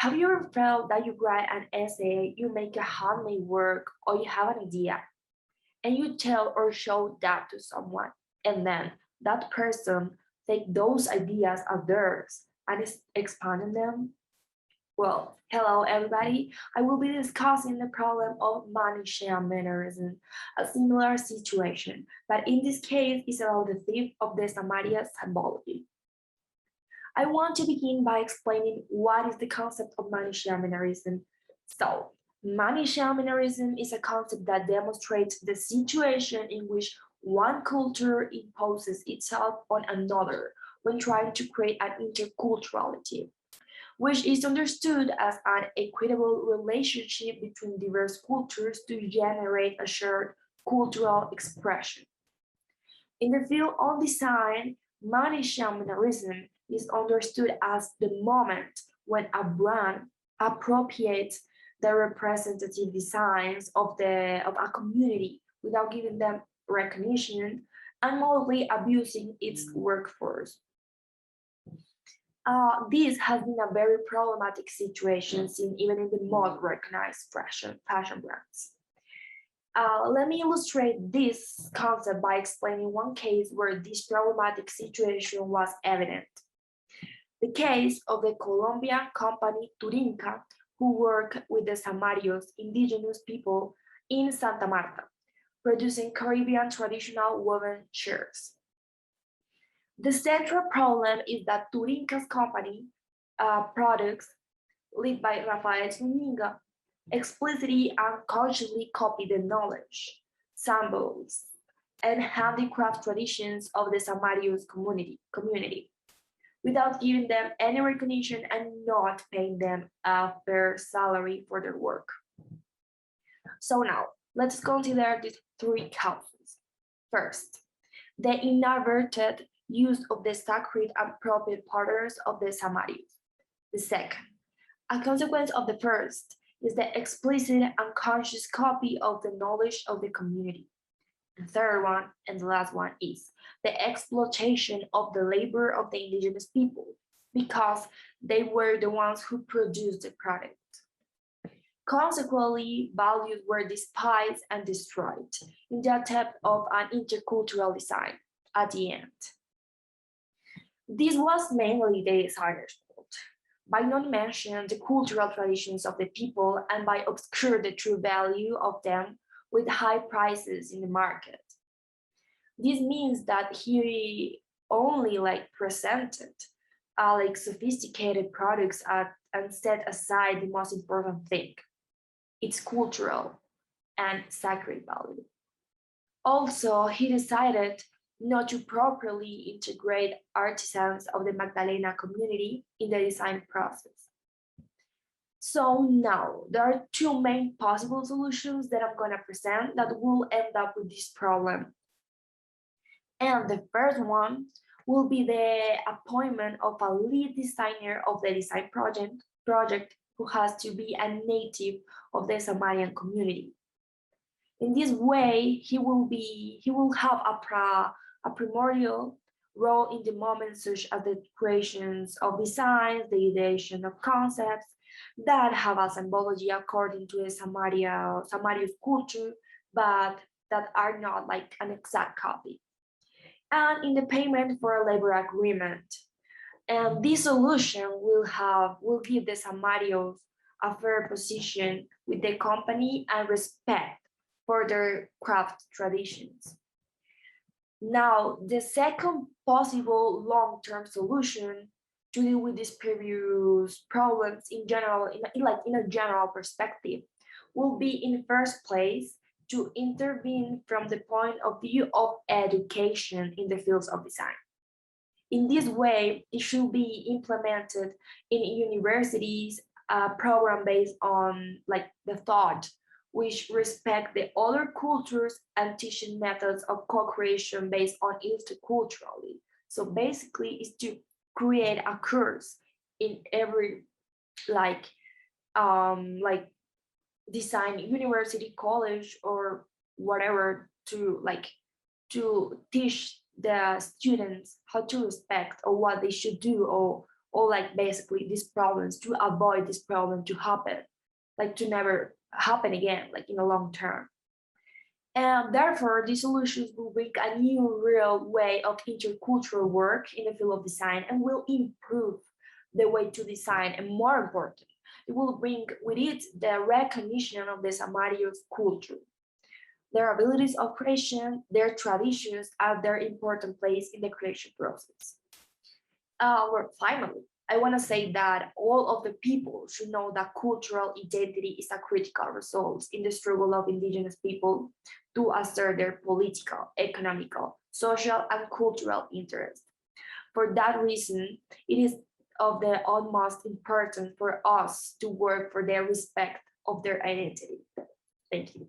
Have you ever felt that you write an essay, you make a handmade work, or you have an idea, and you tell or show that to someone, and then that person take those ideas as theirs and is expanding them? Well, hello everybody. I will be discussing the problem of Manichean Mannerism, a similar situation, but in this case, it's about the thief of the Samaria symbology. I want to begin by explaining what is the concept of Manichean Mannerism. So, Manichean Mannerism is a concept that demonstrates the situation in which one culture imposes itself on another when trying to create an interculturality, which is understood as an equitable relationship between diverse cultures to generate a shared cultural expression. In the field of design, Manichean mannerism is understood as the moment when a brand appropriates the representative designs of a community without giving them recognition and mostly abusing its workforce. This has been a very problematic situation seen even in the most recognized fashion brands. Let me illustrate this concept by explaining one case where this problematic situation was evident. The case of the Colombian company Turinca, who worked with the Samarios indigenous people in Santa Marta, producing Caribbean traditional woven shirts. The central problem is that Turinca's company products, led by Rafael Zuniga, explicitly and consciously copy the knowledge, symbols, and handicraft traditions of the Samarios community without giving them any recognition and not paying them a fair salary for their work. So now, let's consider these three causes. First, the inadvertent use of the sacred and appropriate patterns of the Samarios. The second, a consequence of the first, is the explicit and conscious copy of the knowledge of the community. The third one, and the last one, is the exploitation of the labor of the indigenous people because they were the ones who produced the product. Consequently, values were despised and destroyed in the attempt of an intercultural design at the end. This was mainly the designer's fault, by not mentioning the cultural traditions of the people and by obscure the true value of them with high prices in the market. This means that he only presented sophisticated products and set aside the most important thing, its cultural and sacred value. Also, he decided not to properly integrate artisans of the Magdalena community in the design process. So now, there are two main possible solutions that I'm going to present that will end up with this problem. And the first one will be the appointment of a lead designer of the design project who has to be a native of the Samarian community. In this way, he will have a primordial role in the moment, such as the creations of designs, the ideation of concepts that have a symbology according to the Samarian culture, but that are not like an exact copy. And in the payment for a labor agreement. And this solution will give the Samarios a fair position with the company and respect for their craft traditions. Now, the second possible long-term solution to deal with these previous problems in general, in a general perspective, will be in the first place to intervene from the point of view of education in the fields of design. In this way, it should be implemented in universities, a program based on the thought, which respect the other cultures and teaching methods of co-creation based on interculturally. So basically, is to create a course in every design university, college, or whatever to teach the students how to respect or what they should do or or like basically these problems to avoid this problem to happen, like to never happen again, like in the long term. And therefore, these solutions will bring a new real way of intercultural work in the field of design and will improve the way to design. And more important, it will bring with it the recognition of the Samarios culture, their abilities of creation, their traditions, and their important place in the creation process. Well, finally, I want to say that all of the people should know that cultural identity is a critical resource in the struggle of indigenous people to assert their political, economical, social, and cultural interests. For that reason, it is of the utmost importance for us to work for the respect of their identity. Thank you.